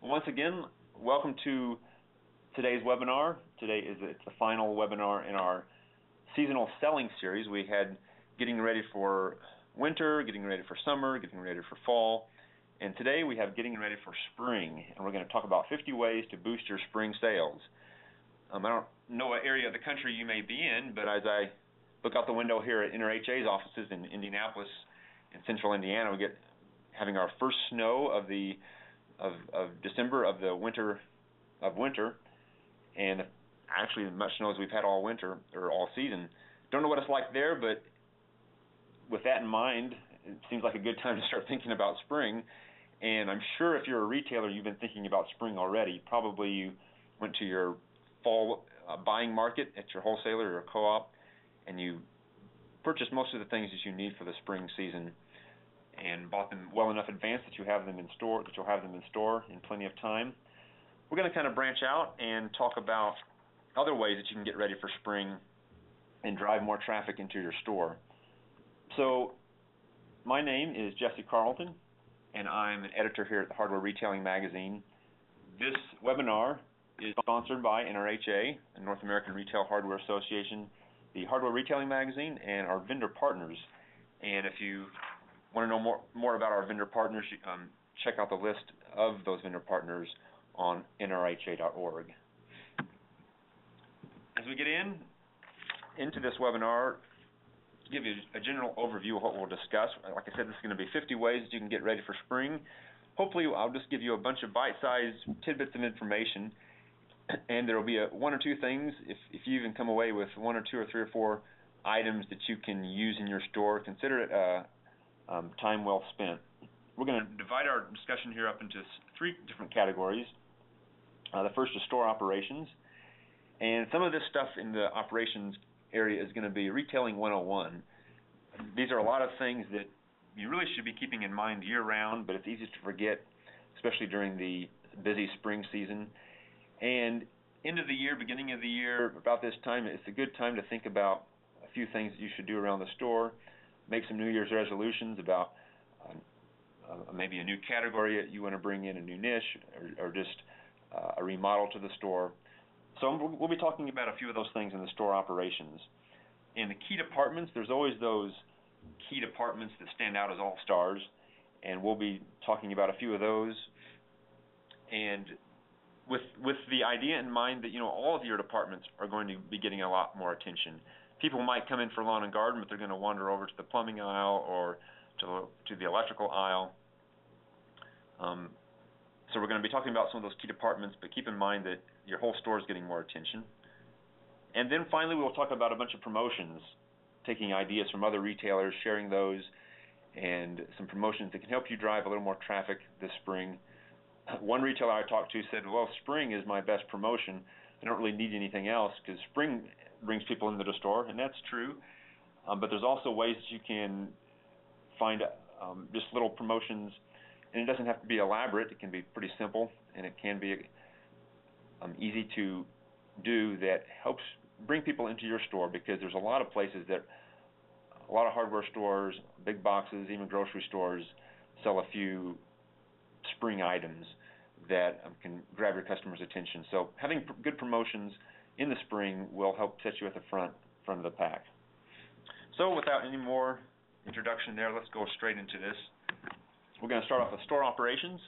Once again, welcome to today's webinar. It's the final webinar in our seasonal selling series. We had getting ready for winter, getting ready for summer, getting ready for fall, and today we have getting ready for spring, and we're going to talk about 50 ways to boost your spring sales. I don't know what area of the country you may be in, but as I look out the window here at NRHA's offices in Indianapolis in central Indiana, we get having our first snow of December of the winter, and actually as much snow as we've had all winter or all season. Don't know what it's like there, but with that in mind, it seems like a good time to start thinking about spring. And I'm sure if you're a retailer, you've been thinking about spring already. Probably you went to your fall buying market at your wholesaler or co-op, and you purchased most of the things that you need for the spring season, and bought them well enough advance that you have them in store, that you'll have them in store in plenty of time. We're going to kind of branch out and talk about other ways that you can get ready for spring and drive more traffic into your store. So my name is Jesse Carlton, and I'm an editor here at the Hardware Retailing Magazine. This webinar is sponsored by NRHA, the North American Retail Hardware Association, the Hardware Retailing Magazine, and our vendor partners. And if you want to know more about our vendor partners, check out the list of those vendor partners on nrha.org. As we get into this webinar, to give you a general overview of what we'll discuss, like I said, this is going to be 50 ways that you can get ready for spring. Hopefully, I'll just give you a bunch of bite-sized tidbits of information, and there will be one or two things. If you even come away with one or two or three or four items that you can use in your store, consider it time well spent. We're going to divide our discussion here up into three different categories. The first is store operations, and some of this stuff in the operations area is going to be retailing 101. These are a lot of things that you really should be keeping in mind year-round, but it's easy to forget, especially during the busy spring season. And end of the year, beginning of the year, about this time, it's a good time to think about a few things that you should do around the store. Make some New Year's resolutions about maybe a new category that you want to bring in, a new niche, or just a remodel to the store. So we'll be talking about a few of those things in the store operations. In the key departments, there's always those key departments that stand out as all-stars, and we'll be talking about a few of those. And with the idea in mind that, all of your departments are going to be getting a lot more attention. People might come in for lawn and garden, but they're going to wander over to the plumbing aisle or to the electrical aisle. So we're going to be talking about some of those key departments, but keep in mind that your whole store is getting more attention. And then finally, we'll talk about a bunch of promotions, taking ideas from other retailers, sharing those, and some promotions that can help you drive a little more traffic this spring. One retailer I talked to said, well, spring is my best promotion. I don't really need anything else because spring brings people into the store, and that's true. But there's also ways that you can find just little promotions, and it doesn't have to be elaborate. It can be pretty simple, and it can be easy to do that helps bring people into your store, because there's a lot of places that, a lot of hardware stores, big boxes, even grocery stores sell a few spring items that can grab your customers' attention. So having good promotions in the spring will help set you at the front of the pack. So without any more introduction there, let's go straight into this. We're going to start off with store operations.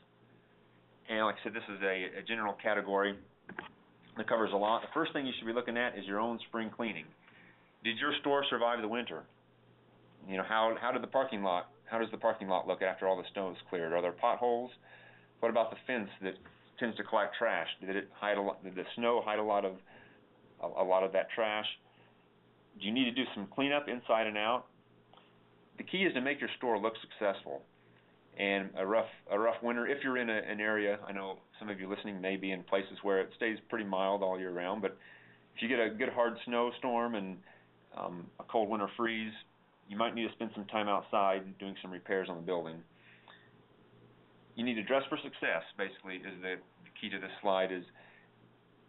And like I said, this is a general category that covers a lot. The first thing you should be looking at is your own spring cleaning. Did your store survive the winter? How does the parking lot look after all the snow is cleared? Are there potholes? What about the fence that tends to collect trash? Did the snow hide a lot of that trash? Do you need to do some cleanup inside and out? The key is to make your store look successful. And a rough winter, if you're in an area, I know some of you listening may be in places where it stays pretty mild all year round, but if you get a good hard snowstorm and a cold winter freeze, you might need to spend some time outside doing some repairs on the building. You need to dress for success, basically, is the key to this slide. Is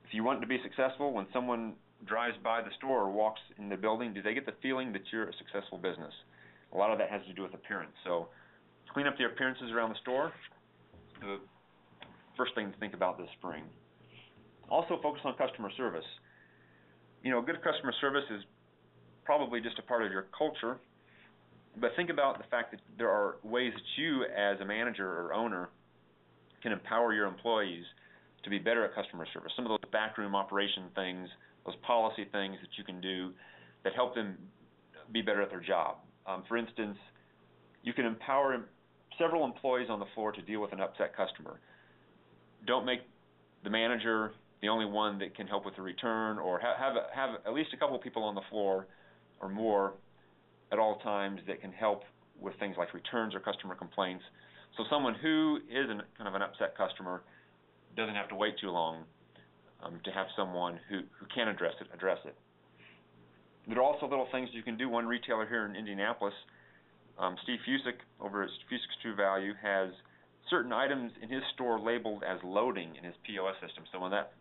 if you want to be successful, when someone drives by the store or walks in the building, do they get the feeling that you're a successful business? A lot of that has to do with appearance. So clean up the appearances around the store. The first thing to think about this spring. Also focus on customer service. You know, good customer service is probably just a part of your culture, but think about the fact that there are ways that you as a manager or owner can empower your employees to be better at customer service. Some of those backroom operation things, those policy things that you can do that help them be better at their job. For instance, you can empower several employees on the floor to deal with an upset customer. Don't make the manager the only one that can help with the return, or have at least a couple of people on the floor or more at all times that can help with things like returns or customer complaints. So someone who is kind of an upset customer doesn't have to wait too long to have someone who can address it. There are also little things you can do. One retailer here in Indianapolis, Steve Fusick over at Fusick's True Value, has certain items in his store labeled as loading in his POS system. So when that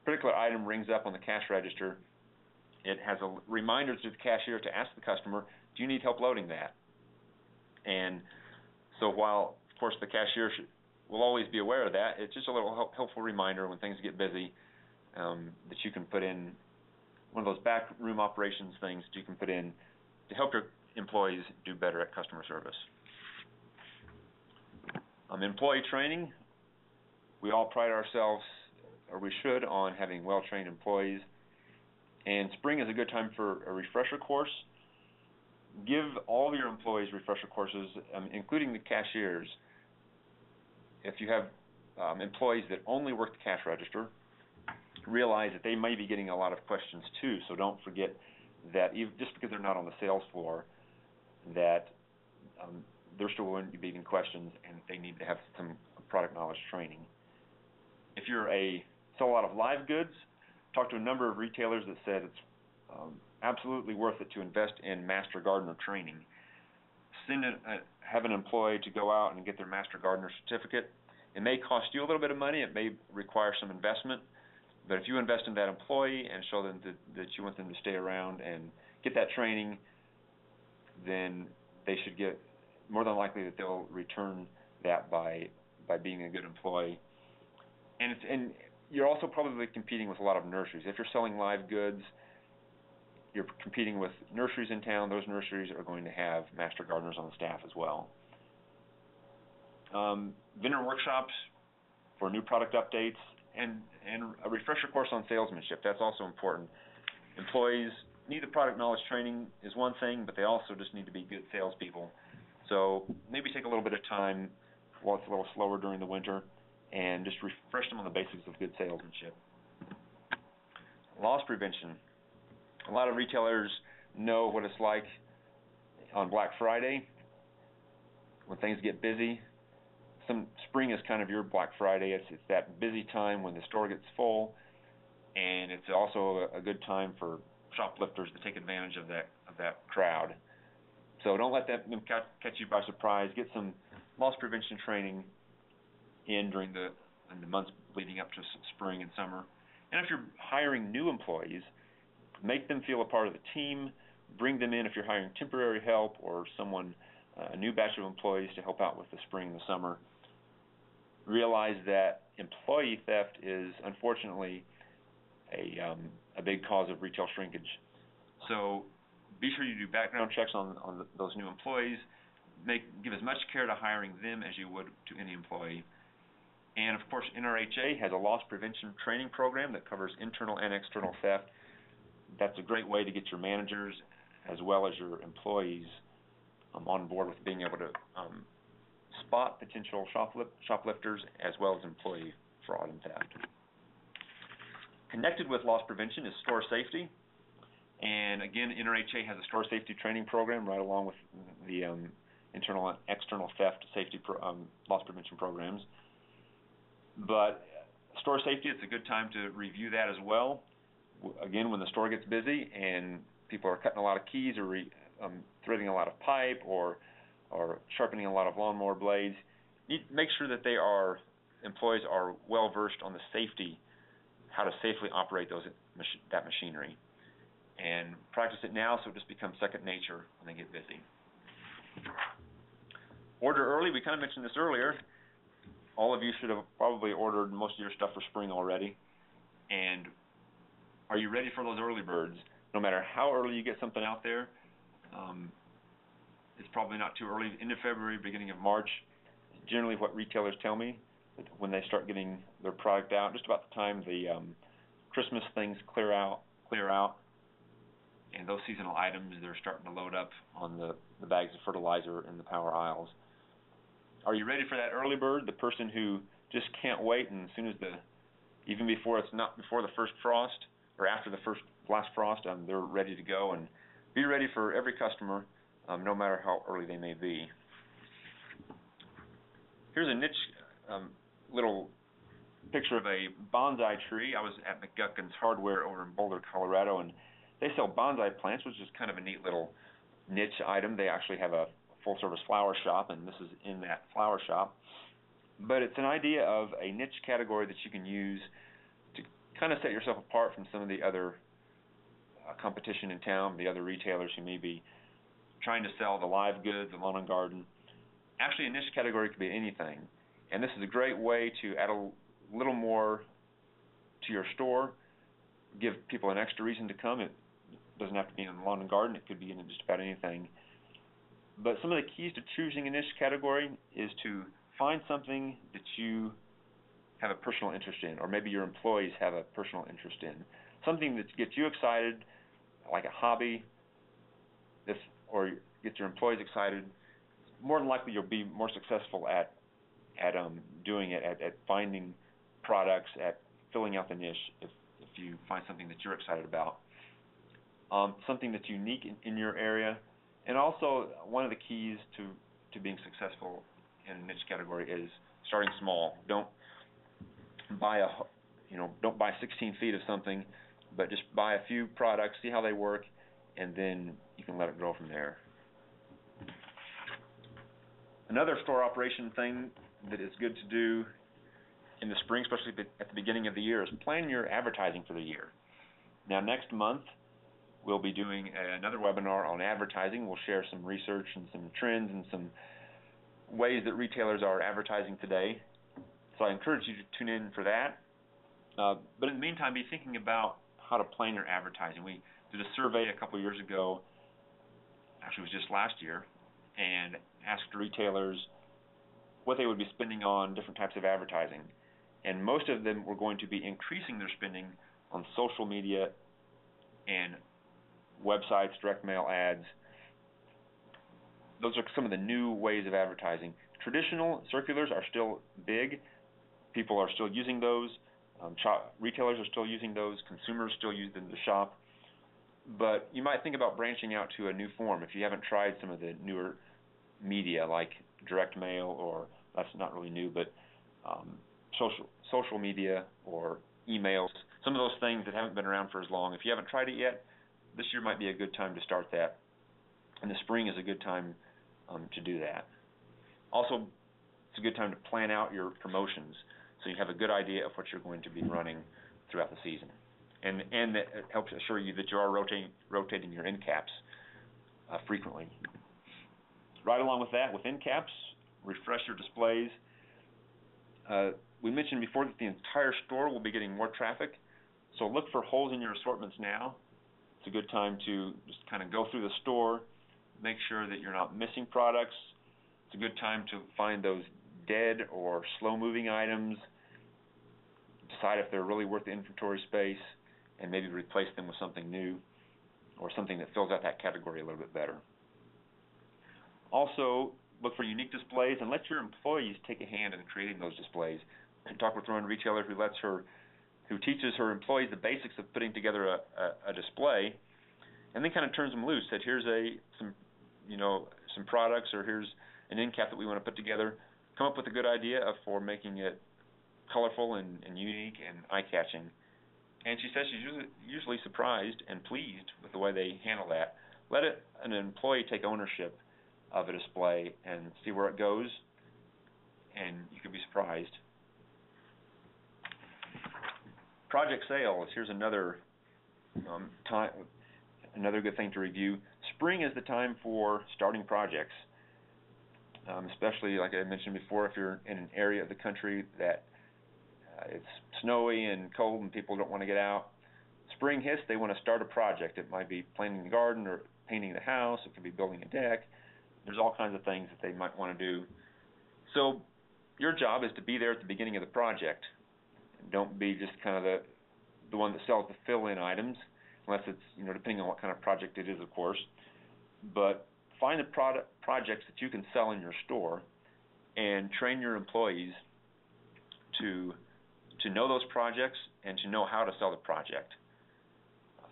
particular item rings up on the cash register, it has a reminder to the cashier to ask the customer, do you need help loading that? And so while, of course, the cashier will always be aware of that, it's just a little helpful reminder when things get busy that you can put in one of those backroom operations things that you can put in to help your employees do better at customer service. Employee training, we all pride ourselves, or we should, on having well-trained employees. And spring is a good time for a refresher course. Give all of your employees refresher courses, including the cashiers. If you have employees that only work the cash register, realize that they may be getting a lot of questions too. So don't forget that just because they're not on the sales floor, that they're still going to be getting questions, and they need to have some product knowledge training. If you're sell a lot of live goods, talked to a number of retailers that said it's absolutely worth it to invest in Master Gardener training. Have an employee to go out and get their Master Gardener certificate. It may cost you a little bit of money. It may require some investment. But if you invest in that employee and show them that you want them to stay around and get that training, then they should get, more than likely that they'll return that by being a good employee. And you're also probably competing with a lot of nurseries. If you're selling live goods, you're competing with nurseries in town. Those nurseries are going to have Master Gardeners on the staff as well. Vendor workshops for new product updates, and a refresher course on salesmanship. That's also important. Employees need the product knowledge training is one thing, but they also just need to be good salespeople. So maybe take a little bit of time while it's a little slower during the winter and just refresh them on the basics of good salesmanship. Loss prevention. A lot of retailers know what it's like on Black Friday when things get busy. Spring is kind of your Black Friday. It's that busy time when the store gets full, and it's also a good time for shoplifters to take advantage of that crowd. So don't let them catch you by surprise. Get some loss prevention training in the months leading up to spring and summer. And if you're hiring new employees, make them feel a part of the team. Bring them in if you're hiring temporary help or a new batch of employees to help out with the spring and the summer. Realize that employee theft is unfortunately a big cause of retail shrinkage. So be sure you do background checks on those new employees. Give as much care to hiring them as you would to any employee. And of course, NRHA has a loss prevention training program that covers internal and external theft. That's a great way to get your managers as well as your employees on board with being able to spot potential shoplifters as well as employee fraud and theft. Connected with loss prevention is store safety. And again, NRHA has a store safety training program right along with the internal and external theft safety loss prevention programs. But store safety, it's a good time to review that as well. Again, when the store gets busy and people are cutting a lot of keys or threading a lot of pipe or sharpening a lot of lawnmower blades, make sure that employees are well versed on the safety, how to safely operate that machinery. And practice it now so it just becomes second nature when they get busy. Order early, we kind of mentioned this earlier. all of you should have probably ordered most of your stuff for spring already. And are you ready for those early birds? No matter how early you get something out there, it's probably not too early. End of February, beginning of March, generally what retailers tell me, that when they start getting their product out, just about the time the Christmas things clear out, and those seasonal items, they're starting to load up on the bags of fertilizer in the power aisles. Are you ready for that early bird, the person who just can't wait, and as soon as even before the first frost or after the last frost, they're ready to go? And be ready for every customer, no matter how early they may be. Here's a niche little picture of a bonsai tree. I was at McGuckin's Hardware over in Boulder, Colorado, and they sell bonsai plants, which is kind of a neat little niche item. They actually have a full-service flower shop, and this is in that flower shop. But it's an idea of a niche category that you can use to kind of set yourself apart from some of the other competition in town, the other retailers who may be trying to sell the live goods, the lawn and garden. Actually, a niche category could be anything, and this is a great way to add a little more to your store, give people an extra reason to come. It doesn't have to be in the lawn and garden. It could be in just about anything. But some of the keys to choosing a niche category is to find something that you have a personal interest in, or maybe your employees have a personal interest in. Something that gets you excited, like a hobby, or gets your employees excited. More than likely you'll be more successful at doing it, at finding products, at filling out the niche if you find something that you're excited about. Something that's unique in your area. And also, one of the keys to being successful in a niche category is starting small. Don't buy 16 feet of something, but just buy a few products, see how they work, and then you can let it grow from there. Another store operation thing that is good to do in the spring, especially at the beginning of the year, is plan your advertising for the year. Now, next month, we'll be doing another webinar on advertising. We'll share some research and some trends and some ways that retailers are advertising today. So I encourage you to tune in for that. But in the meantime, be thinking about how to plan your advertising. We did a survey a couple of years ago, actually it was just last year, and asked retailers what they would be spending on different types of advertising. And most of them were going to be increasing their spending on social media and websites, direct mail ads. Those are some of the new ways of advertising. Traditional circulars are still big. People are still using those. Retailers are still using those. Consumers still use them to shop. But you might think about branching out to a new form if you haven't tried some of the newer media like direct mail, or that's not really new, but social media or emails, some of those things that haven't been around for as long. If you haven't tried it yet, this year might be a good time to start that. And the spring is a good time to do that. Also, it's a good time to plan out your promotions so you have a good idea of what you're going to be running throughout the season. And that helps assure you that you are rotating your end caps frequently. Right along with that, with end caps, refresh your displays. We mentioned before that the entire store will be getting more traffic, so look for holes in your assortments now. It's a good time to just kind of go through the store, make sure that you're not missing products. It's a good time to find those dead or slow-moving items, decide if they're really worth the inventory space, and maybe replace them with something new or something that fills out that category a little bit better. Also, look for unique displays and let your employees take a hand in creating those displays. I talked with one retailer who teaches her employees the basics of putting together a display, and then kind of turns them loose. Said, here's some products, or here's an end cap that we want to put together. Come up with a good idea for making it colorful and unique and eye-catching. And she says she's usually surprised and pleased with the way they handle that. Let an employee take ownership of a display and see where it goes, and you could be surprised. Project sales. Here's another good thing to review. Spring is the time for starting projects. especially like I mentioned before, if you're in an area of the country that it's snowy and cold and people don't want to get out. Spring hits, they want to start a project. It might be planting the garden or painting the house. It could be building a deck. There's all kinds of things that they might want to do. So your job is to be there at the beginning of the project. Don't be just kind of the one that sells the fill-in items, unless it's, depending on what kind of project it is, of course. But find the projects that you can sell in your store and train your employees to know those projects and to know how to sell the project.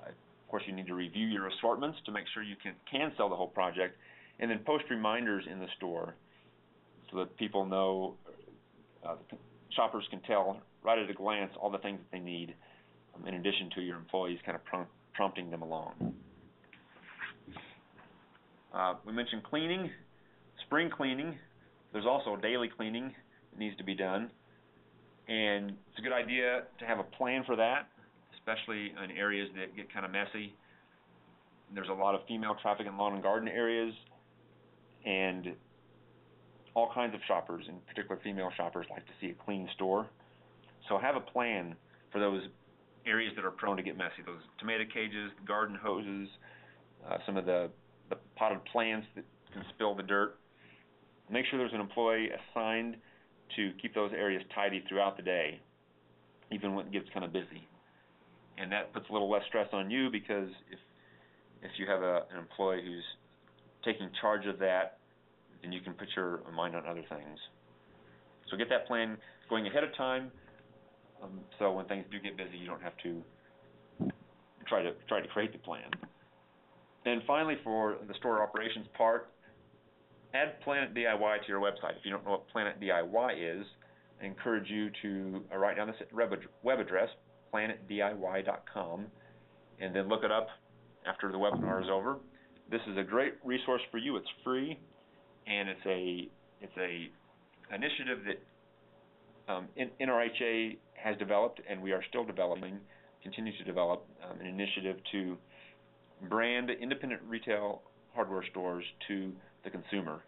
Of course, you need to review your assortments to make sure you can sell the whole project, and then post reminders in the store so that people know, shoppers can tell right at a glance all the things that they need, in addition to your employees kind of prompting them along. We mentioned cleaning, spring cleaning. There's also daily cleaning that needs to be done, and it's a good idea to have a plan for that, especially in areas that get kind of messy. There's a lot of female traffic in lawn and garden areas, and all kinds of shoppers, in particular female shoppers, like to see a clean store. So have a plan for those areas that are prone to get messy, those tomato cages, the garden hoses, some of the potted plants that can spill the dirt. Make sure there's an employee assigned to keep those areas tidy throughout the day, even when it gets kind of busy. And that puts a little less stress on you, because if you have an employee who's taking charge of that, then you can put your mind on other things. So get that plan going ahead of time, so when things do get busy, you don't have to try to create the plan. And finally, for the store operations part, add PlanltDIY to your website. If you don't know what PlanltDIY is, I encourage you to write down this web address, PlanltDIY.com, and then look it up after the webinar is over. This is a great resource for you. It's free, and it's a initiative that NRHA has developed, and we are still developing, continue to develop an initiative to brand independent retail hardware stores to the consumer.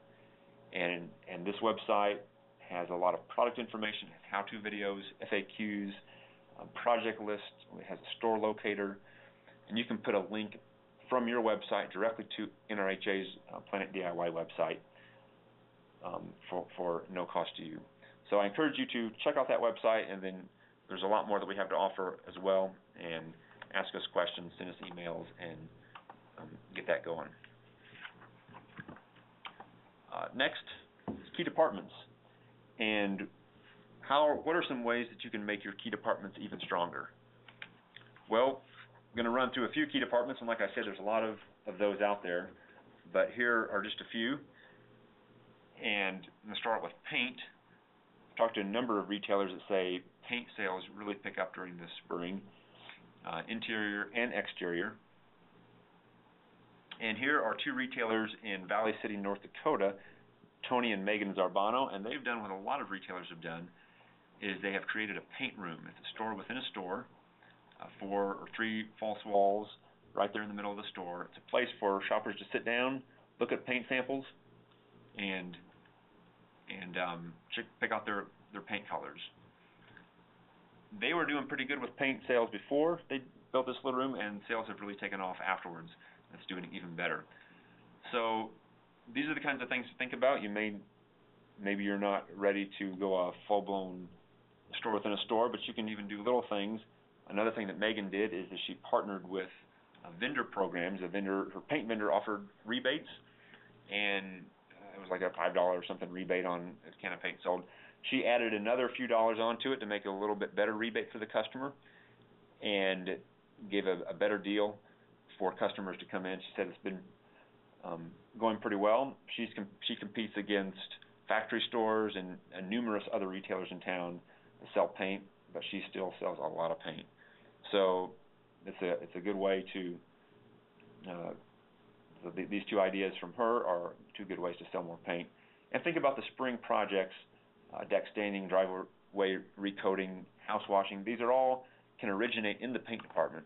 And this website has a lot of product information, has how-to videos, FAQs, project lists, it has a store locator, and you can put a link from your website directly to NRHA's PlanltDIY website for no cost to you. So I encourage you to check out that website, and then there's a lot more that we have to offer as well, and ask us questions, send us emails, and get that going. Next is key departments, and what are some ways that you can make your key departments even stronger? Well, I'm going to run through a few key departments, and like I said, there's a lot of those out there, but here are just a few. And I'm going to start with paint. I've talked to a number of retailers that say paint sales really pick up during the spring, interior and exterior. And here are two retailers in Valley City, North Dakota, Tony and Megan Zarbano, and they've done what a lot of retailers have done, is they have created a paint room. It's a store within a store, 4 or 3 false walls right there in the middle of the store. It's a place for shoppers to sit down, look at paint samples, and pick out their paint colors. They were doing pretty good with paint sales before they built this little room, and sales have really taken off afterwards. It's doing even better. So these are the kinds of things to think about. Maybe you're not ready to go a full-blown store within a store, but you can even do little things. Another thing that Megan did is that she partnered with vendor programs. Her paint vendor offered rebates, and it was like a $5 or something rebate on a can of paint sold. She added another few dollars onto it to make it a little bit better rebate for the customer, and gave a better deal for customers to come in. She said it's been going pretty well. She competes against factory stores and numerous other retailers in town that sell paint, but she still sells a lot of paint. So it's a good way to these two ideas from her are two good ways to sell more paint. And think about the spring projects, deck staining, driveway recoating, house washing. These are all can originate in the paint department.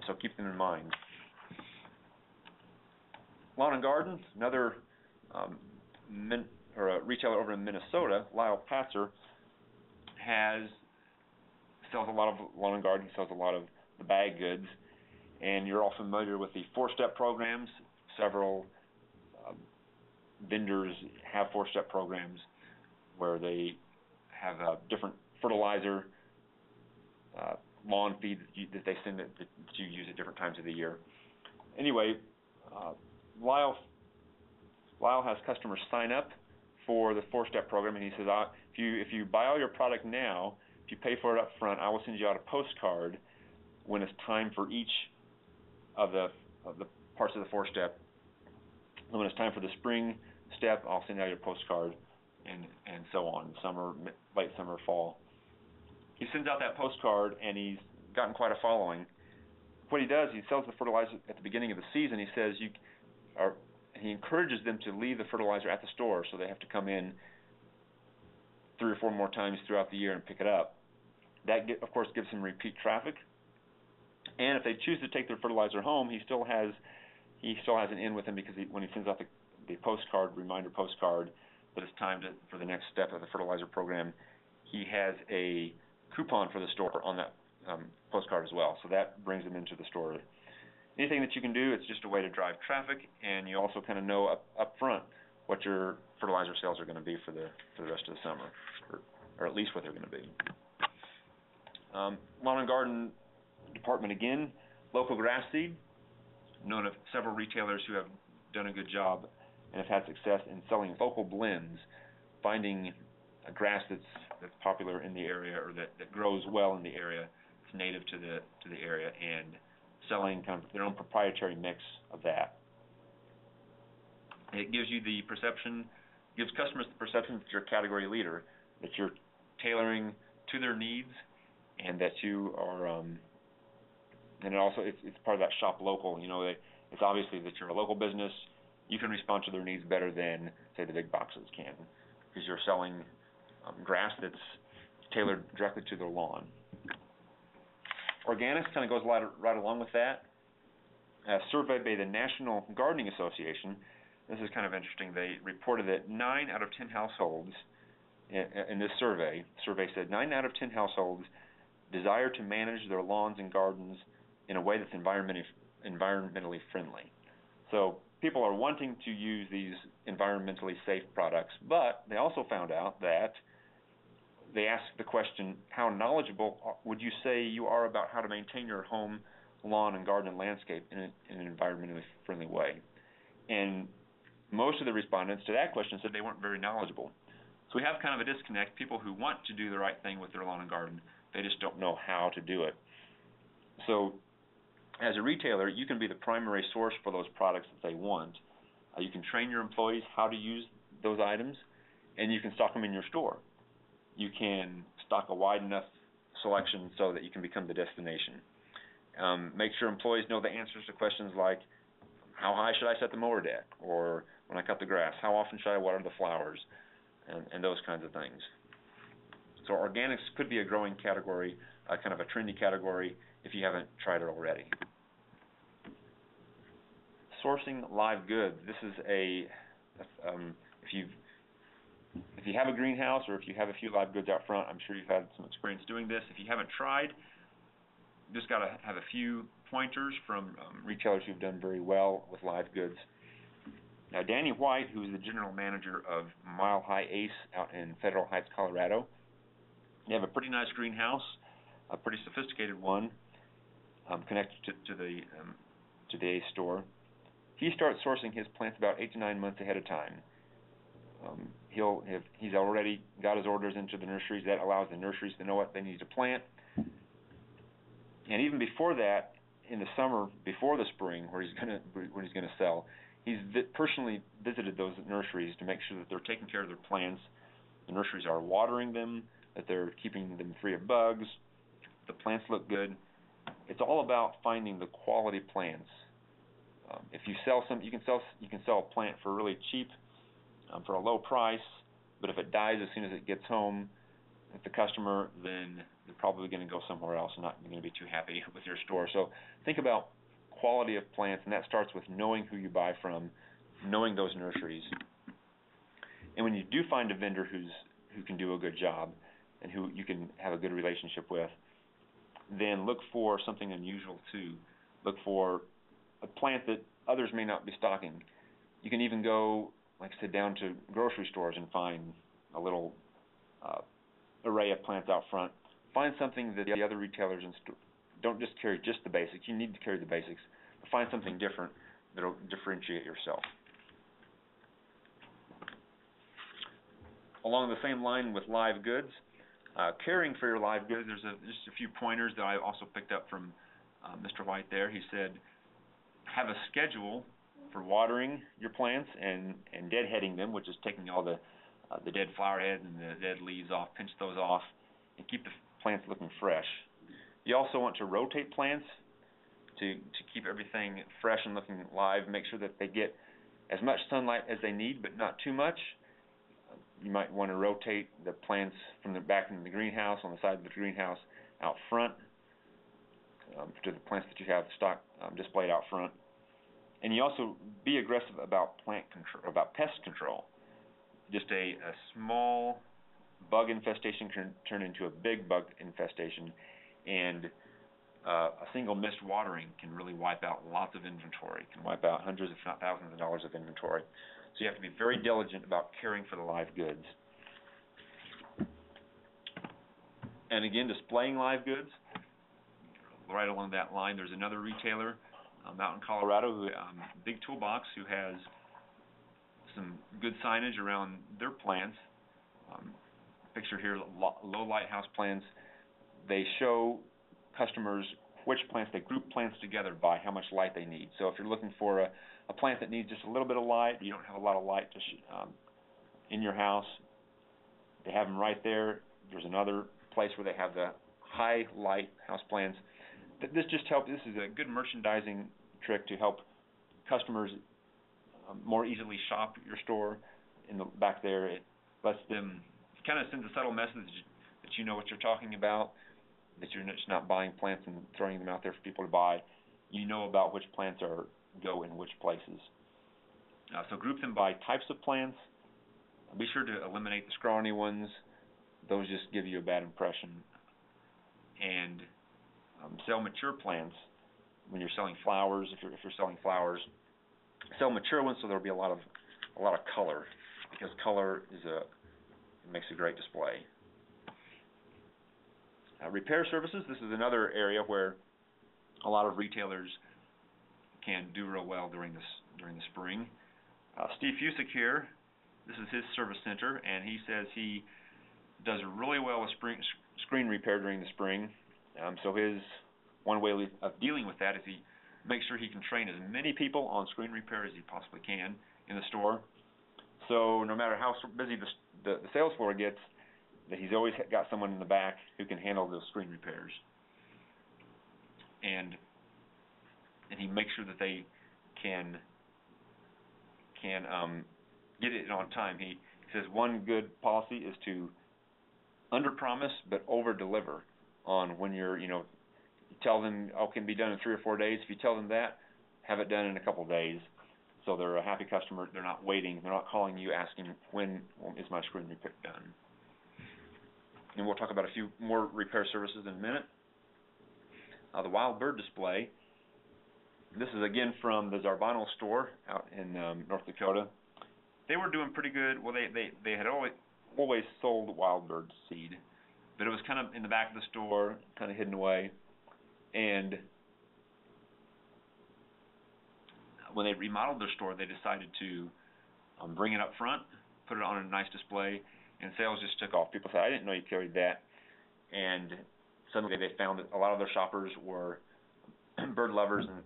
So keep them in mind. Lawn and garden, another a retailer over in Minnesota, Lyle Patzer, sells a lot of lawn and garden, sells a lot of the bag goods, and you're all familiar with the 4-step programs. Several vendors have 4-step programs where they have different fertilizer, lawn feed that they send that you use at different times of the year. Anyway, Lyle has customers sign up for the 4-step program, and he says, if you buy all your product now, if you pay for it up front, I will send you out a postcard when it's time for each of the parts of the 4-step. And when it's time for the spring step, I'll send out your postcard, and so on, summer, late summer, fall. He sends out that postcard, and he's gotten quite a following. What he does, he sells the fertilizer at the beginning of the season. He says he encourages them to leave the fertilizer at the store, so they have to come in 3 or 4 more times throughout the year and pick it up. That, of course, gives him repeat traffic. And if they choose to take their fertilizer home, he still has an in with him, because when he sends out the postcard, reminder postcard, that it's time for the next step of the fertilizer program, he has a coupon for the store on that postcard as well. So that brings them into the store. Anything that you can do, it's just a way to drive traffic, and you also kind of know up front what your fertilizer sales are going to be for the rest of the summer, or at least what they're going to be. Lawn and garden department again, local grass seed. Known of several retailers who have done a good job and have had success in selling local blends, finding a grass that's popular in the area, or that grows well in the area, it's native to the area, and selling kind of their own proprietary mix of that. It gives customers the perception that you're a category leader, that you're tailoring to their needs, and that you are, and it's part of that shop local. It's obviously that you're a local business. You can respond to their needs better than, say, the big boxes can, because you're selling grass that's tailored directly to their lawn. Organics kind of goes right along with that. A survey by the National Gardening Association, this is kind of interesting. They reported that 9 out of 10 households in this survey said 9 out of 10 households desire to manage their lawns and gardens in a way that's environmentally friendly. So people are wanting to use these environmentally safe products, but they also found out that they asked the question, how knowledgeable would you say you are about how to maintain your home, lawn, and garden landscape in an environmentally friendly way? And most of the respondents to that question said they weren't very knowledgeable. So we have kind of a disconnect. People who want to do the right thing with their lawn and garden, they just don't know how to do it. So as a retailer, you can be the primary source for those products that they want. You can train your employees how to use those items, and you can stock them in your store. You can stock a wide enough selection so that you can become the destination. Make sure employees know the answers to questions like, how high should I set the mower deck? Or when I cut the grass, how often should I water the flowers? And those kinds of things. So organics could be a growing category, kind of a trendy category, if you haven't tried it already. Sourcing live goods. This is if you have a greenhouse, or if you have a few live goods out front, I'm sure you've had some experience doing this. If you haven't tried, you just got to have a few pointers from retailers who've done very well with live goods. Now, Danny White, who's the general manager of Mile High Ace out in Federal Heights, Colorado, they have a pretty nice greenhouse, a pretty sophisticated one, connected to the Ace store. He starts sourcing his plants about 8 to 9 months ahead of time. He's already got his orders into the nurseries. That allows the nurseries to know what they need to plant. And even before that, in the summer, before the spring, when he's going to sell, he's personally visited those nurseries to make sure that they're taking care of their plants. The nurseries are watering them, that they're keeping them free of bugs. The plants look good. It's all about finding the quality plants. If you sell you can sell a plant for really cheap, for a low price, but if it dies as soon as it gets home with the customer, then they're probably going to go somewhere else and not going to be too happy with your store. So think about quality of plants, and that starts with knowing who you buy from, knowing those nurseries. And when you do find a vendor who can do a good job and who you can have a good relationship with, then look for something unusual too. Look for a plant that others may not be stocking. You can even go, like I said, down to grocery stores and find a little array of plants out front. Find something that the other retailers don't just carry just the basics. You need to carry the basics, but find something different that will differentiate yourself. Along the same line with live goods, caring for your live goods, there's just a few pointers that I also picked up from Mr. White there. He said, have a schedule for watering your plants and deadheading them, which is taking all the dead flower heads and the dead leaves off, pinch those off, and keep the plants looking fresh. You also want to rotate plants to keep everything fresh and looking live. Make sure that they get as much sunlight as they need, but not too much. You might want to rotate the plants from the back in the greenhouse, on the side of the greenhouse, out front, to the plants that you have stock displayed out front. And you also be aggressive about plant control, about pest control. Just a small bug infestation can turn into a big bug infestation, and a single missed watering can really wipe out lots of inventory. Can wipe out hundreds, if not thousands of dollars of inventory. So you have to be very diligent about caring for the live goods. And again, displaying live goods. Right along that line, there's another retailer out in Colorado, who big toolbox, who has some good signage around their plants. Picture here, low light house plants. They show customers which plants, they group plants together by how much light they need. So if you're looking for a plant that needs just a little bit of light, you don't have a lot of light in your house, they have them right there. There's another place where they have the high light house plants. This just helps. This is a good merchandising trick to help customers more easily shop your store. In the back there, it lets them, kind of sends a subtle message that you know what you're talking about, that you're just not buying plants and throwing them out there for people to buy. You know about which plants go in which places. So group them by types of plants. Be sure to eliminate the scrawny ones. Those just give you a bad impression. And sell mature plants when you're selling flowers. If you're selling flowers, sell mature ones so there'll be a lot of color, because color makes a great display. Repair services. This is another area where a lot of retailers can do real well during the spring. Steve Fusick here. This is his service center, and he says he does really well with screen repair during the spring. So his one way of dealing with that is he makes sure he can train as many people on screen repair as he possibly can in the store. So no matter how busy the sales floor gets, that he's always got someone in the back who can handle those screen repairs. And he makes sure that they can get it on time. He says one good policy is to under-promise but over-deliver on when you tell them, oh, it can be done in 3 or 4 days. If you tell them that, have it done in a couple of days. So they're a happy customer. They're not waiting. They're not calling you asking, when is my screen repair done? And we'll talk about a few more repair services in a minute. The wild bird display. This is again from the Zarbano store out in North Dakota. They were doing pretty good. Well, they had always sold wild bird seed, but it was kind of in the back of the store, kind of hidden away. And when they remodeled their store, they decided to bring it up front, put it on a nice display, and sales just took off. People said, I didn't know you carried that. And suddenly they found that a lot of their shoppers were bird lovers, and that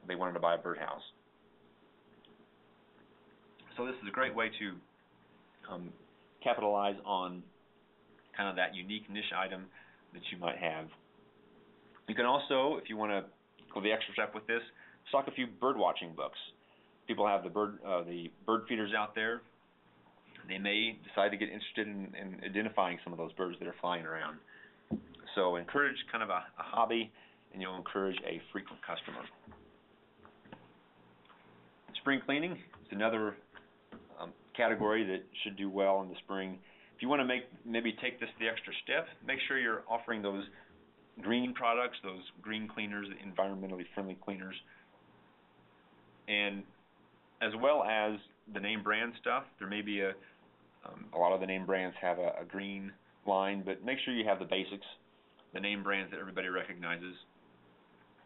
they wanted to buy a birdhouse. So this is a great way to capitalize on kind of that unique niche item that you might have. You can also, if you want to go the extra step with this, stock a few bird watching books. People have the bird feeders out there. They may decide to get interested in identifying some of those birds that are flying around. So encourage kind of a hobby, and you'll encourage a frequent customer. Spring cleaning is another category that should do well in the spring. If you want to maybe take this the extra step, make sure you're offering those green products, those green cleaners, environmentally friendly cleaners, and as well as the name brand stuff. There may be a lot of the name brands have a green line, but make sure you have the basics, the name brands that everybody recognizes.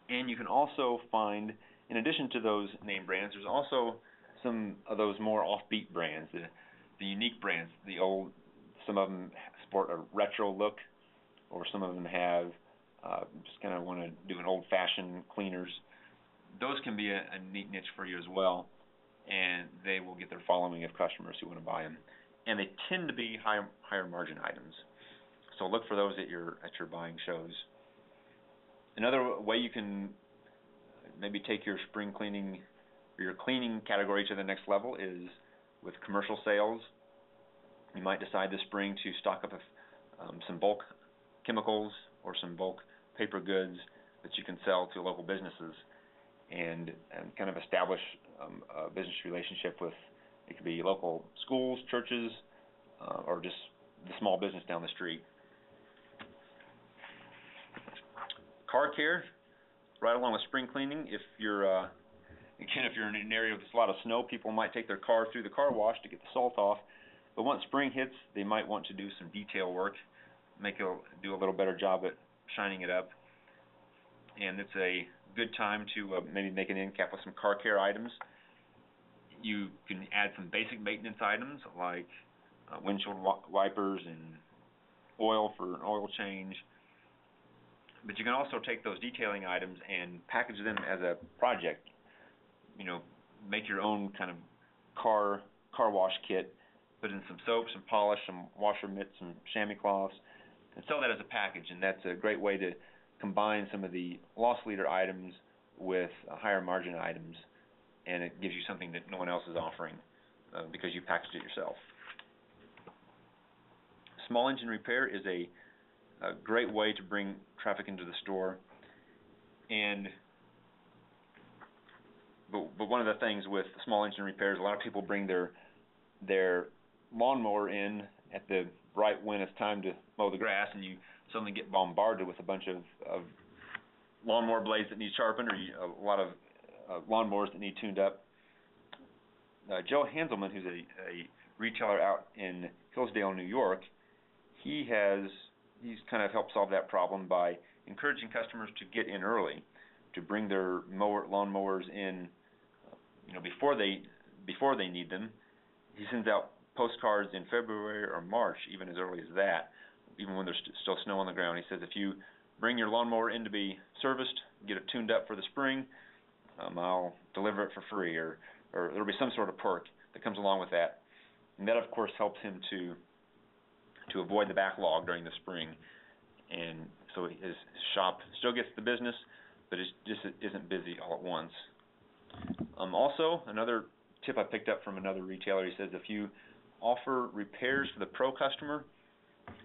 And you can also find, in addition to those name brands, there's also some of those more offbeat brands, the unique brands. Some of them sport a retro look, or some of them have just kind of want to do an old-fashioned cleaners. Those can be a neat niche for you as well, and they will get their following of customers who want to buy them. And they tend to be higher margin items, so look for those at your buying shows. Another way you can maybe take your spring cleaning or your cleaning category to the next level is with commercial sales. You might decide this spring to stock up some bulk chemicals or some bulk paper goods that you can sell to local businesses, and kind of establish a business relationship with, it could be local schools, churches, or just the small business down the street. Car care, right along with spring cleaning. If you're again, if you're in an area with a lot of snow, people might take their car through the car wash to get the salt off. But once spring hits, they might want to do some detail work, do a little better job at shining it up. And it's a good time to maybe make an end cap with some car care items. You can add some basic maintenance items like windshield wipers and oil for an oil change. But you can also take those detailing items and package them as a project. You know, make your own kind of car wash kit, put in some soap, some polish, some washer mitts, some chamois cloths, and sell that as a package. And that's a great way to combine some of the loss leader items with higher margin items, and it gives you something that no one else is offering because you packaged it yourself. Small engine repair is a great way to bring traffic into the store, but one of the things with small engine repairs, a lot of people bring their lawnmower in at the right when it's time to mow the grass, and you suddenly get bombarded with a bunch of lawnmower blades that need sharpened, or a lot of lawnmowers that need tuned up. Joe Hanselman, who's a retailer out in Hillsdale, New York, he's kind of helped solve that problem by encouraging customers to get in early, to bring their lawnmowers in, before they need them. He sends out postcards in February or March, even as early as that, even when there's still snow on the ground. He says, if you bring your lawnmower in to be serviced, get it tuned up for the spring, I'll deliver it for free, or there'll be some sort of perk that comes along with that. And that, of course, helps him to avoid the backlog during the spring. And so his shop still gets the business, but it just isn't busy all at once. Also, another tip I picked up from another retailer, he says if you offer repairs for the pro customer,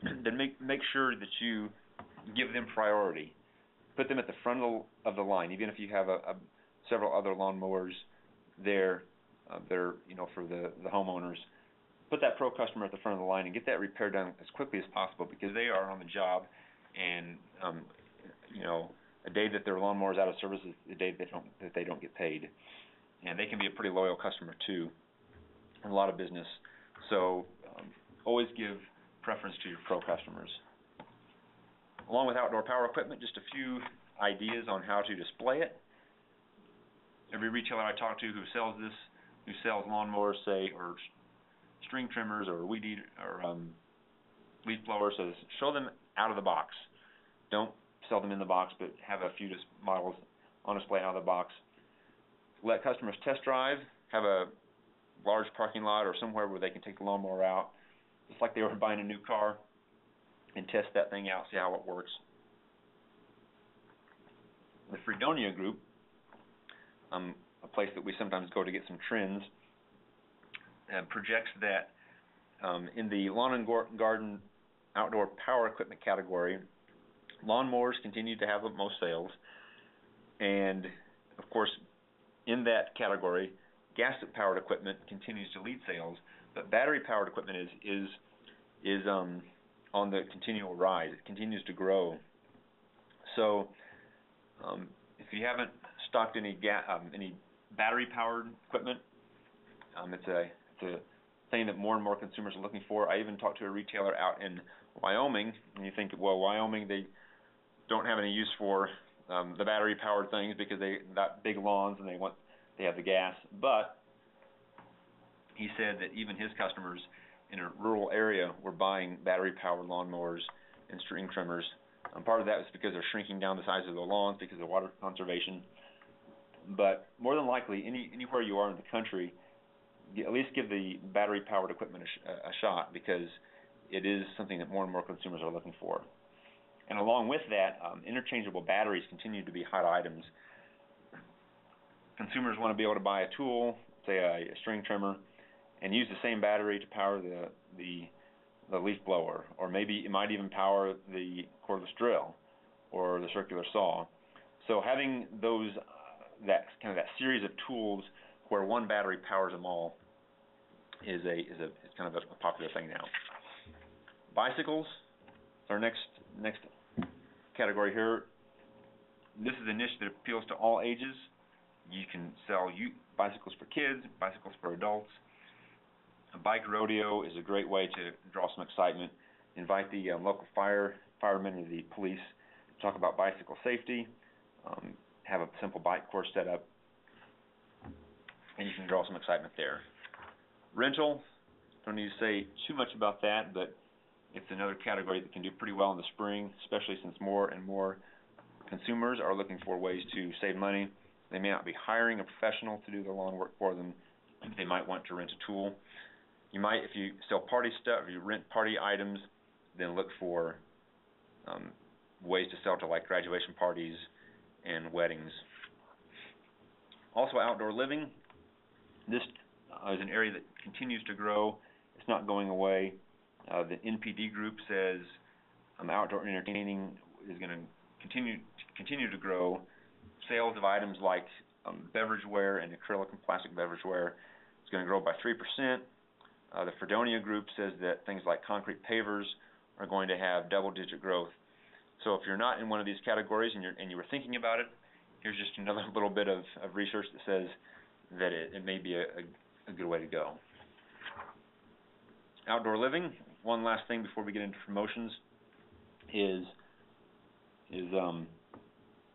then make sure that you give them priority. Put them at the front of the line, even if you have several other lawnmowers there, for the homeowners. Put that pro customer at the front of the line and get that repair done as quickly as possible, because they are on the job, and a day that their lawnmower is out of service is the day that they don't get paid, and they can be a pretty loyal customer too, in a lot of business. So always give preference to your pro customers. Along with outdoor power equipment, just a few ideas on how to display it. Every retailer I talk to who sells lawnmowers, say, or string trimmers or weed eater, or leaf blowers, says show them out of the box. Don't sell them in the box, but have a few models on display out of the box. Let customers test drive. Have a large parking lot or somewhere where they can take the lawnmower out, just like they were buying a new car, and test that thing out, see how it works. The Fredonia Group, a place that we sometimes go to get some trends, projects that in the lawn and garden outdoor power equipment category, lawnmowers continue to have the most sales, and of course in that category, gas-powered equipment continues to lead sales, But battery-powered equipment is on the continual rise. It continues to grow. So if you haven't stocked any battery-powered equipment, it's a thing that more and more consumers are looking for. I even talked to a retailer out in Wyoming, and you think, well, Wyoming, they don't have any use for the battery-powered things because they got big lawns and they have the gas. But he said that even his customers in a rural area were buying battery-powered lawnmowers and string trimmers. Part of that is because they're shrinking down the size of the lawns because of water conservation. But more than likely, anywhere you are in the country, at least give the battery-powered equipment a shot, because it is something that more and more consumers are looking for. And along with that, interchangeable batteries continue to be hot items. Consumers want to be able to buy a tool, say a string trimmer, and use the same battery to power the leaf blower, or maybe it might even power the cordless drill or the circular saw. So having that series of tools where one battery powers them all is kind of a popular thing now. Bicycles, our next category here. This is a niche that appeals to all ages. You can sell bicycles for kids, bicycles for adults. A bike rodeo is a great way to draw some excitement. Invite the local firemen or the police to talk about bicycle safety. Have a simple bike course set up, and you can draw some excitement there. Rental, don't need to say too much about that, but it's another category that can do pretty well in the spring, especially since more and more consumers are looking for ways to save money. They may not be hiring a professional to do the lawn work for them. They might want to rent a tool. You might, if you sell party stuff, if you rent party items, then look for ways to sell to like graduation parties and weddings. Also, outdoor living. This is an area that continues to grow. It's not going away. The NPD group says outdoor entertaining is going to continue to grow. Sales of items like beverageware and acrylic and plastic beverageware is going to grow by 3%. The Fredonia group says that things like concrete pavers are going to have double-digit growth. So if you're not in one of these categories and you were thinking about it, here's just another little bit of research that says that it may be a good way to go. Outdoor living. One last thing before we get into promotions is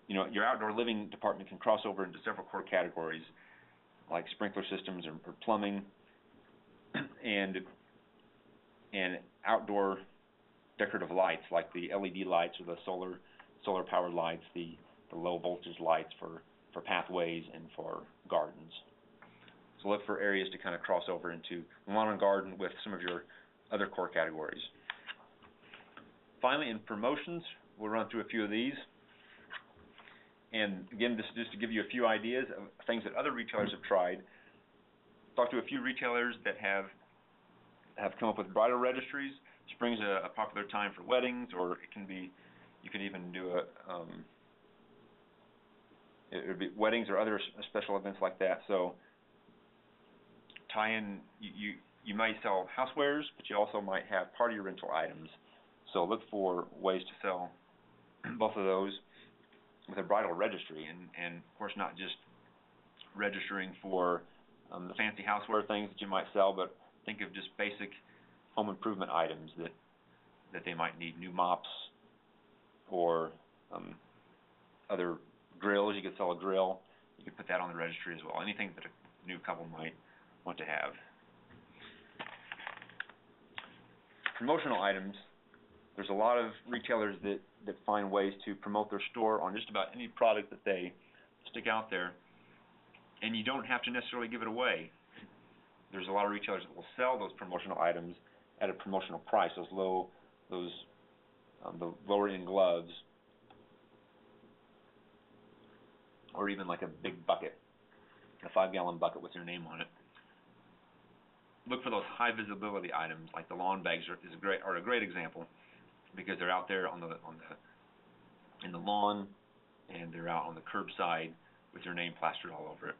your outdoor living department can cross over into several core categories like sprinkler systems or plumbing and outdoor decorative lights like the LED lights or the solar powered lights, the low voltage lights for pathways and for gardens. So look for areas to kind of cross over into lawn and garden with some of your other core categories. Finally, in promotions, we'll run through a few of these. And again, this is just to give you a few ideas of things that other retailers have tried. Talked to a few retailers that have come up with bridal registries. Spring's a popular time for weddings, or it can be, you could even do it would be weddings or other special events like that. So tie in, you might sell housewares, but you also might have party rental items. So look for ways to sell both of those with a bridal registry, and of course not just registering for the fancy houseware things that you might sell, but think of just basic home improvement items that they might need, new mops or other grills. You could sell a grill. You could put that on the registry as well. Anything that a new couple might want to have. Promotional items. There's a lot of retailers that find ways to promote their store on just about any product that they stick out there, and you don't have to necessarily give it away. There's a lot of retailers that will sell those promotional items at a promotional price, the lower end gloves, or even like a big bucket, a 5-gallon bucket with your name on it. Look for those high visibility items, like the lawn bags are a great example, because they're out there in the lawn, and they're out on the curbside with your name plastered all over it.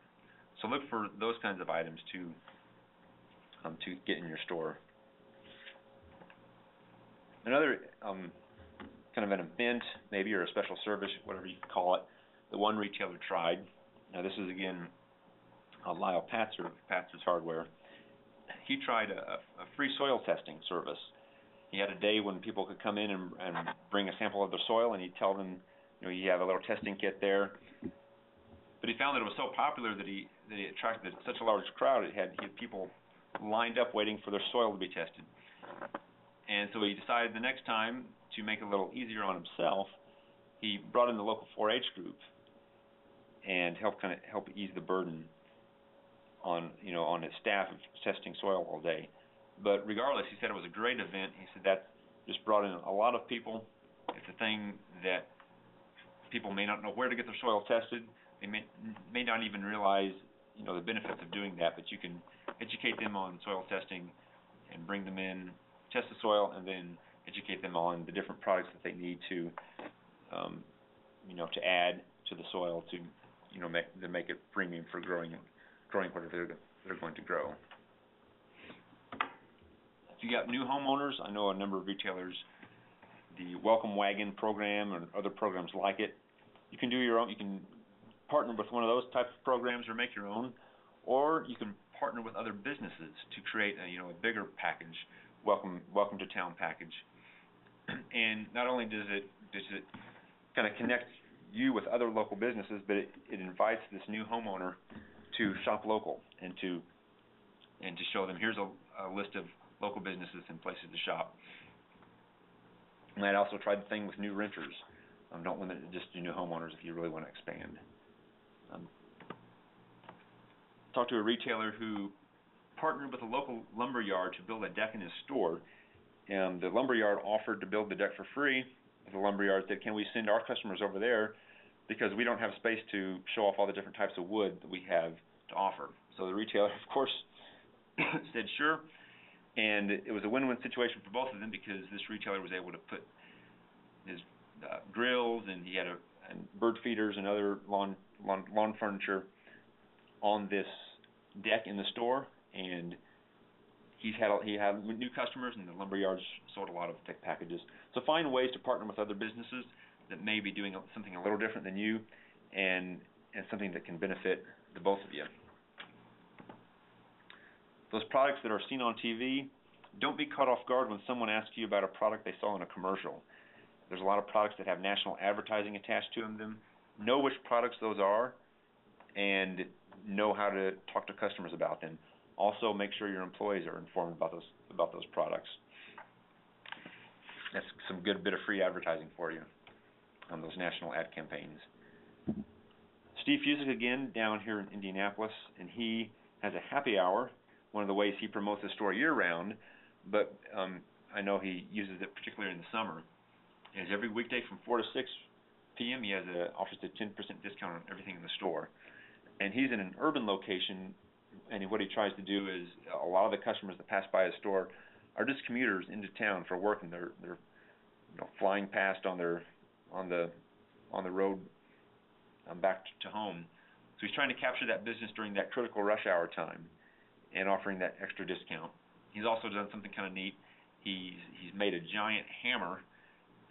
So look for those kinds of items to to get in your store. Another kind of an event, maybe, or a special service, whatever you call it, the one retailer tried. Now this is again Lyle Patzer of Patzer's Hardware. He tried a free soil testing service. He had a day when people could come in and bring a sample of their soil, and he'd tell them, you have a little testing kit there. But he found that it was so popular that he attracted such a large crowd. He had people lined up waiting for their soil to be tested. And so he decided the next time to make it a little easier on himself, he brought in the local 4-H group and help ease the burden on his staff of testing soil all day. But regardless, he said it was a great event. He said that just brought in a lot of people. It's a thing that people may not know where to get their soil tested. They may not even realize the benefits of doing that, but you can educate them on soil testing and bring them in, test the soil, and then educate them on the different products that they need to to add to the soil to make it premium for growing whatever they're going to grow. If you got new homeowners, I know a number of retailers, the Welcome Wagon program and other programs like it. You can do your own. You can partner with one of those types of programs or make your own, or you can partner with other businesses to create a bigger package, welcome to town package. And not only does it kind of connect you with other local businesses, but it invites this new homeowner to shop local and to show them, here's a list of local businesses and places to shop. And I'd also try the thing with new renters. Don't limit it just to new homeowners if you really want to expand. Talked to a retailer who partnered with a local lumber yard to build a deck in his store, and the lumber yard offered to build the deck for free. The lumber yard said, can we send our customers over there because we don't have space to show off all the different types of wood that we have to offer. So the retailer, of course, said sure, and it was a win-win situation for both of them because this retailer was able to put his grills, and he had and bird feeders and other lawn furniture on this deck in the store, and he had new customers, and the lumber yards sold a lot of tech packages. So find ways to partner with other businesses that may be doing something a little different than you, and something that can benefit the both of you. Those products that are seen on TV, don't be caught off guard when someone asks you about a product they saw in a commercial. There's a lot of products that have national advertising attached to them. Know which products those are, and know how to talk to customers about them. Also, make sure your employees are informed about those products. That's some good bit of free advertising for you on those national ad campaigns. Steve Fusick again down here in Indianapolis, and he has a happy hour. One of the ways he promotes his store year-round, but I know he uses it particularly in the summer, is every weekday from 4 to 6 p.m. he offers a 10% discount on everything in the store. And he's in an urban location, and what he tries to do is a lot of the customers that pass by his store are just commuters into town for work, and they're flying past on the road back to home. So he's trying to capture that business during that critical rush hour time and offering that extra discount. He's also done something kind of neat. He's made a giant hammer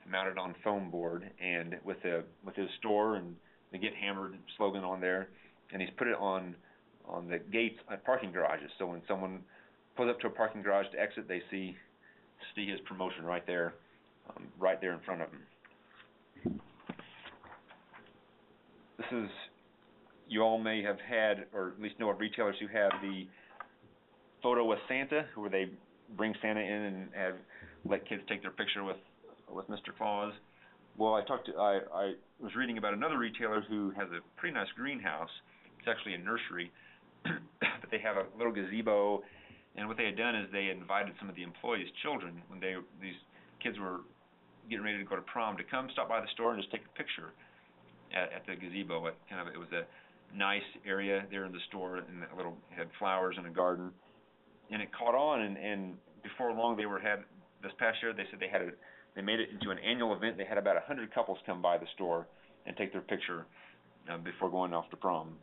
mounted on foam board, and with his store and the Get Hammered slogan on there, and he's put it on the gates at parking garages. So when someone pulls up to a parking garage to exit, they see his promotion right there in front of them. This is, you all may have had, or at least know of retailers who have the photo with Santa, where they bring Santa in and let kids take their picture with Mr. Claus. Well, I was reading about another retailer who has a pretty nice greenhouse. It's actually a nursery, but they have a little gazebo, and what they had done is they had invited some of the employees' children when these kids were getting ready to go to prom to come stop by the store and just take a picture at the gazebo. It was a nice area there in the store, and it had flowers and a garden, and it caught on. And before long, this past year they said they made it into an annual event. They had about 100 couples come by the store and take their picture before going off to prom.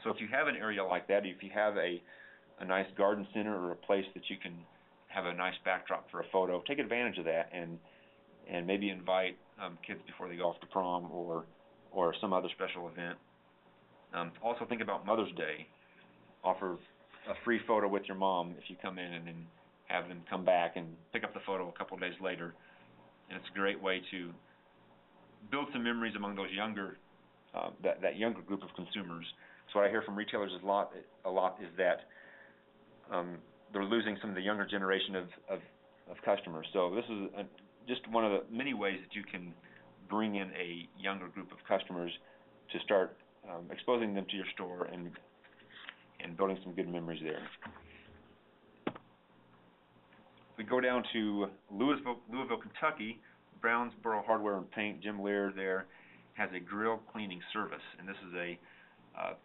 So if you have an area like that, if you have a a nice garden center or a place that you can have a nice backdrop for a photo, take advantage of that and maybe invite kids before they go off to prom or some other special event. Also think about Mother's Day. Offer a free photo with your mom if you come in, and then have them come back and pick up the photo a couple of days later. And it's a great way to build some memories among those younger, that younger group of consumers. So what I hear from retailers a lot is that they're losing some of the younger generation of customers. So this is just one of the many ways that you can bring in a younger group of customers to start exposing them to your store and building some good memories there. We go down to Louisville, Kentucky. Brownsboro Hardware and Paint, Jim Lear there, has a grill cleaning service, and this is a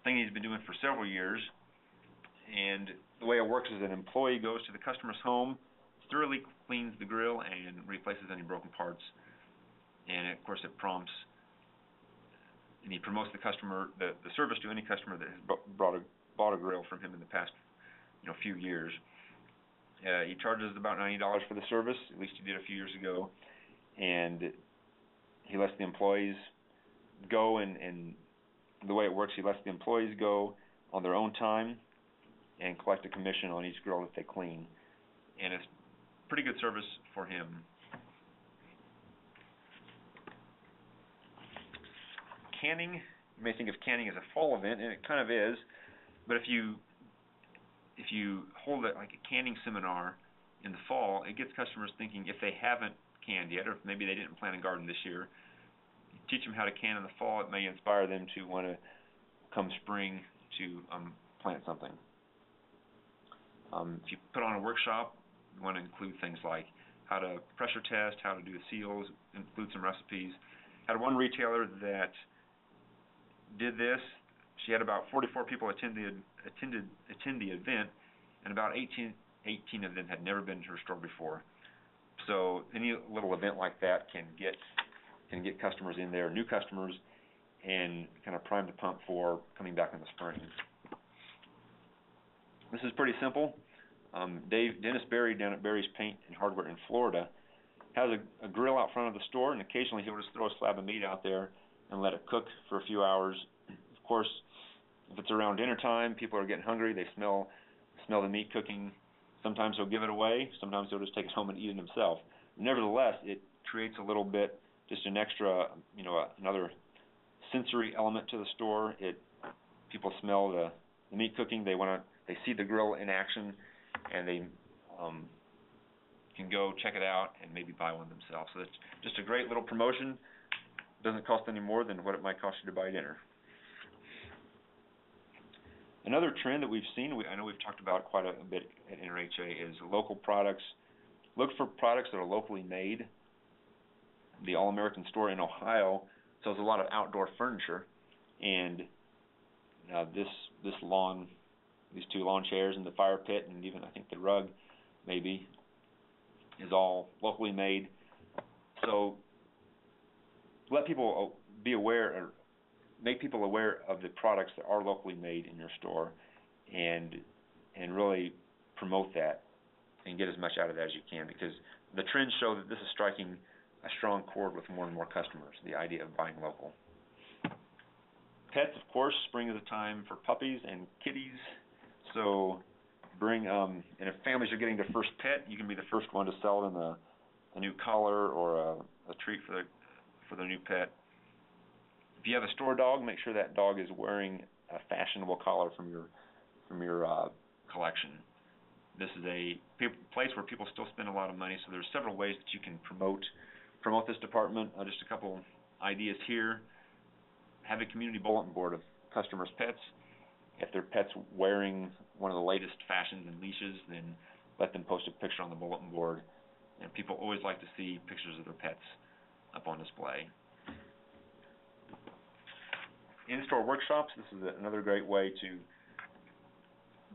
thing he's been doing for several years. And the way it works is an employee goes to the customer's home, thoroughly cleans the grill, and replaces any broken parts. And of course, it prompts and he promotes the customer, the service to any customer that has bought a grill from him in the past few years. He charges about $90 for the service, at least he did a few years ago, and he lets the employees go, and the way it works, he lets the employees go on their own time and collect a commission on each grill that they clean, and it's pretty good service for him. Canning, you may think of canning as a fall event, and it kind of is, but if you hold like a canning seminar in the fall, it gets customers thinking if they haven't canned yet, or if maybe they didn't plant a garden this year, you teach them how to can in the fall. It may inspire them to want to come spring to plant something. If you put on a workshop, you want to include things like how to pressure test, how to do the seals, include some recipes. I had one retailer that did this. She had about 44 people attend the event, and about 18 of them had never been to her store before. So any little event like that can get customers in there, new customers, and kind of prime the pump for coming back in the spring. This is pretty simple. Dennis Berry down at Berry's Paint and Hardware in Florida has a grill out front of the store, and occasionally he'll just throw a slab of meat out there and let it cook for a few hours. Of course, if it's around dinner time, people are getting hungry, they smell the meat cooking. Sometimes he'll give it away, sometimes he'll just take it home and eat it himself. Nevertheless, it creates a little bit, just an extra, another sensory element to the store. People smell the meat cooking, they see the grill in action, and they can go check it out and maybe buy one themselves. So it's just a great little promotion. Doesn't cost any more than what it might cost you to buy dinner. Another trend that we've seen, I know we've talked about quite a bit at NRHA, is local products. Look for products that are locally made. The All-American store in Ohio sells a lot of outdoor furniture, and this lawn, these two lawn chairs and the fire pit, and even I think the rug maybe, is all locally made. So let people be aware, or make people aware of the products that are locally made in your store, and really promote that and get as much out of that as you can, because the trends show that this is striking a strong chord with more and more customers, the idea of buying local. Pets, of course, spring is a time for puppies and kitties, so and if families are getting their first pet, you can be the first one to sell them a new collar or a treat for their new pet. If you have a store dog, make sure that dog is wearing a fashionable collar from your collection. This is a place where people still spend a lot of money, so there's several ways that you can promote this department. Just a couple ideas here. Have a community bulletin board of customers' pets. If their pet's wearing one of the latest fashions and leashes, then let them post a picture on the bulletin board. And people always like to see pictures of their pets up on display. In-store workshops, this is another great way to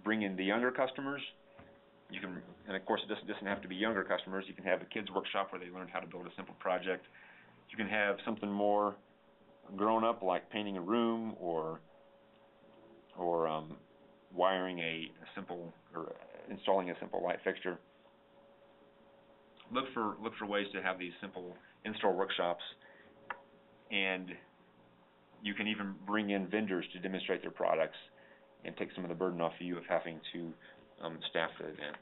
bring in the younger customers. You can, and of course it doesn't have to be younger customers. You can have a kids workshop where they learn how to build a simple project. You can have something more grown up like painting a room or wiring a simple or installing a simple light fixture. Look for ways to have these simple in-store workshops, and you can even bring in vendors to demonstrate their products and take some of the burden off of you of having to staff the event.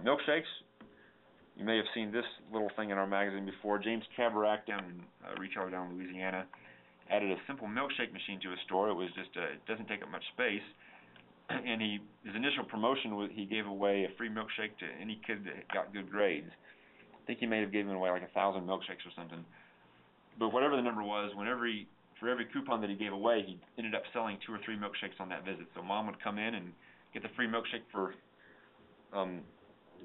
Milkshakes. You may have seen this little thing in our magazine before. James Cabarack, down in a retailer down in Louisiana, added a simple milkshake machine to his store. It was just it doesn't take up much space, and his initial promotion was he gave away a free milkshake to any kid that got good grades. I think he may have given away like 1,000 milkshakes or something. But whatever the number was, for every coupon that he gave away, he ended up selling 2 or 3 milkshakes on that visit. So mom would come in and get the free milkshake for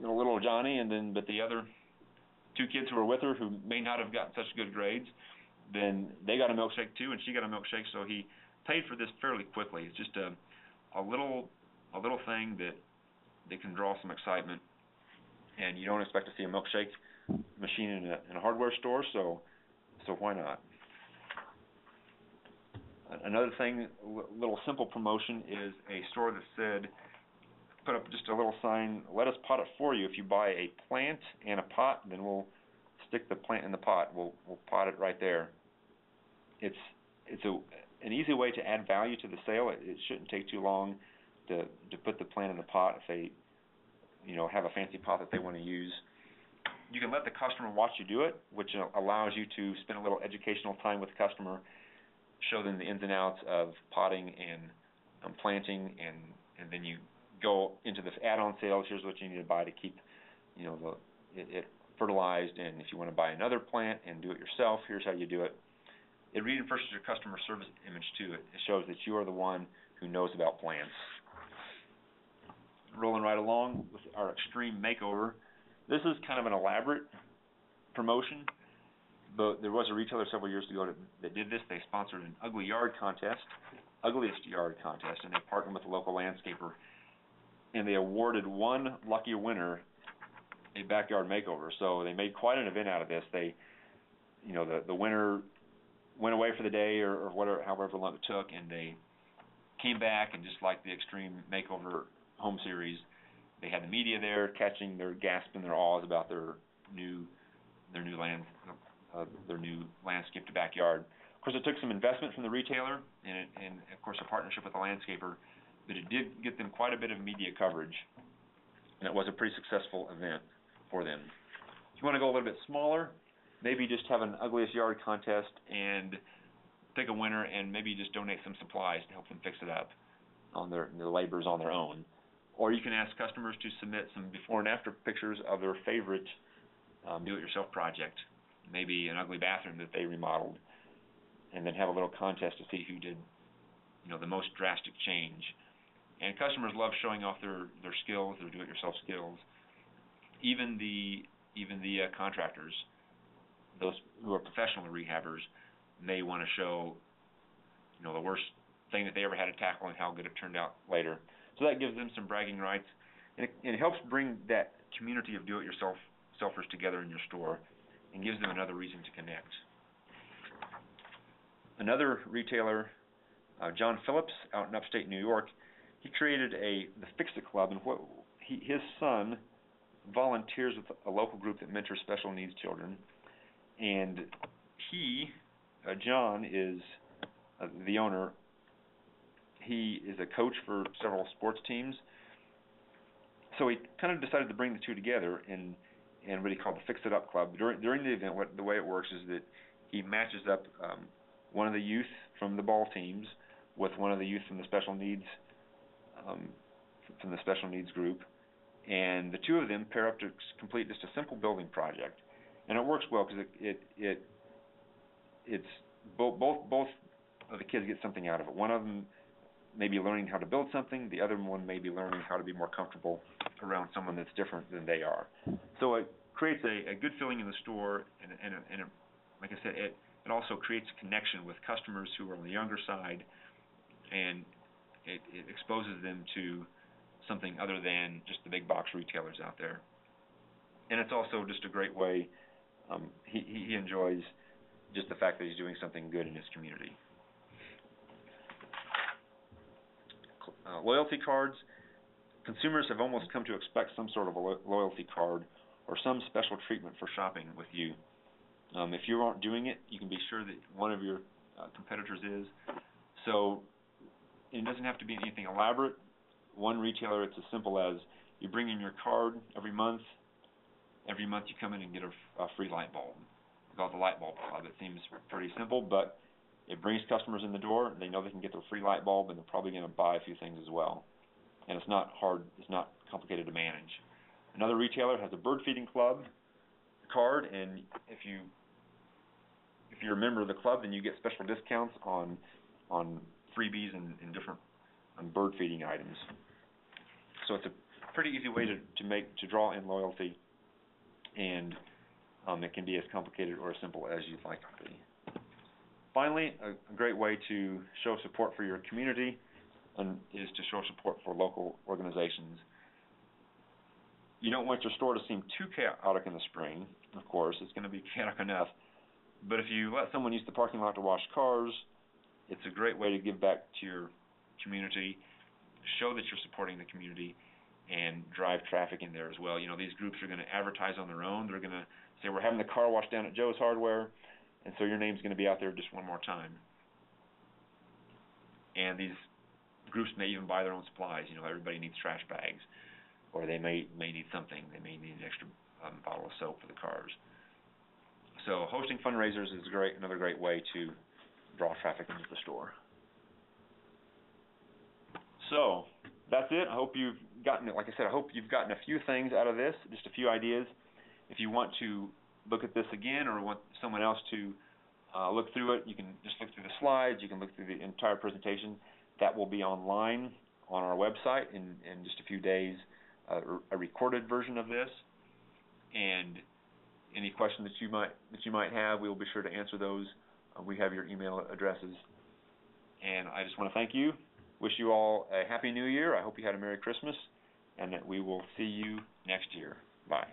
little Johnny, but the other 2 kids who were with her who may not have gotten such good grades, then they got a milkshake too, and she got a milkshake. So he paid for this fairly quickly. It's just a little thing that can draw some excitement, and you don't expect to see a milkshake machine in a hardware store, so why not? Another thing, little simple promotion, is a store that said, put up just a little sign, let us pot it for you. If you buy a plant and a pot, then we'll stick the plant in the pot. We'll pot it right there. It's an easy way to add value to the sale. It shouldn't take too long to put the plant in the pot if they have a fancy pot that they want to use. You can let the customer watch you do it, which allows you to spend a little educational time with the customer, show them the ins and outs of potting and planting, and then you go into the add-on sales. Here's what you need to buy to keep it fertilized, and if you want to buy another plant and do it yourself, here's how you do it. It reinforces your customer service image too. It shows that you are the one who knows about plants. Rolling right along with our extreme makeover. This is kind of an elaborate promotion, but there was a retailer several years ago that did this. They sponsored an ugliest yard contest, and they partnered with a local landscaper, and they awarded one lucky winner a backyard makeover. So they made quite an event out of this. The winner went away for the day or whatever, however long it took, and they came back, and just like the Extreme Makeover Home Series, they had the media there catching their gasp and their awes about their new landscaped backyard. Of course, it took some investment from the retailer and of course a partnership with the landscaper, but it did get them quite a bit of media coverage, and it was a pretty successful event for them. If you want to go a little bit smaller, maybe just have an ugliest yard contest and pick a winner, and maybe just donate some supplies to help them fix it up on their labors on their own. Or you can ask customers to submit some before and after pictures of their favorite do-it-yourself project, maybe an ugly bathroom that they remodeled, and then have a little contest to see who did the most drastic change. And customers love showing off their skills, their do-it-yourself skills. Even the contractors, those who are professional rehabbers, may want to show the worst thing that they ever had to tackle and how good it turned out later. So that gives them some bragging rights, and it helps bring that community of do-it-yourselfers together in your store and gives them another reason to connect. Another retailer, John Phillips, out in upstate New York, he created the Fix-It Club, and his son volunteers with a local group that mentors special needs children, and John is the owner. He is a coach for several sports teams, so he kind of decided to bring the two together in what he called the Fix It Up Club. During the event, the way it works is that he matches up one of the youth from the ball teams with one of the youth from the special needs group, and the two of them pair up to complete just a simple building project. And it works well because it's both of the kids get something out of it. One of them may be learning how to build something. The other one may be learning how to be more comfortable around someone that's different than they are. So it creates a good feeling in the store, and like I said, it also creates a connection with customers who are on the younger side, and it exposes them to something other than just the big box retailers out there. And it's also just a great way. He enjoys just the fact that he's doing something good in his community. Loyalty cards. Consumers have almost come to expect some sort of a loyalty card or some special treatment for shopping with you. If you aren't doing it, you can be sure that one of your competitors is. So it doesn't have to be anything elaborate. One retailer, it's as simple as you bring in your card every month. Every month you come in and get a free light bulb. It's called the Light Bulb Club. It seems pretty simple, but it brings customers in the door. They know they can get their free light bulb, and they're probably going to buy a few things as well. And it's not hard, it's not complicated to manage. Another retailer has a bird feeding club card, and if you're a member of the club, then you get special discounts on freebies and different bird feeding items. So it's a pretty easy way to draw in loyalty, and it can be as complicated or as simple as you'd like it to be. Finally, a great way to show support for your community is to show support for local organizations. You don't want your store to seem too chaotic in the spring, of course. It's going to be chaotic enough. But if you let someone use the parking lot to wash cars, it's a great way to give back to your community, show that you're supporting the community, and drive traffic in there as well. You know, these groups are going to advertise on their own. They're going to say, we're having the car wash down at Joe's Hardware, and so your name's going to be out there just one more time. And these groups may even buy their own supplies. You know, everybody needs trash bags, or they may need something. They may need an extra bottle of soap for the cars. So hosting fundraisers is another great way to draw traffic into the store. So that's it. I hope you've gotten it. Like I said, I hope you've gotten a few things out of this, just a few ideas. If you want to look at this again or want someone else to look through it, you can just look through the slides. You can look through the entire presentation. That will be online on our website in just a few days, a recorded version of this. And any questions that you might have, we will be sure to answer those. We have your email addresses. And I just want to thank you. Wish you all a Happy New Year. I hope you had a Merry Christmas, and that we will see you next year. Bye.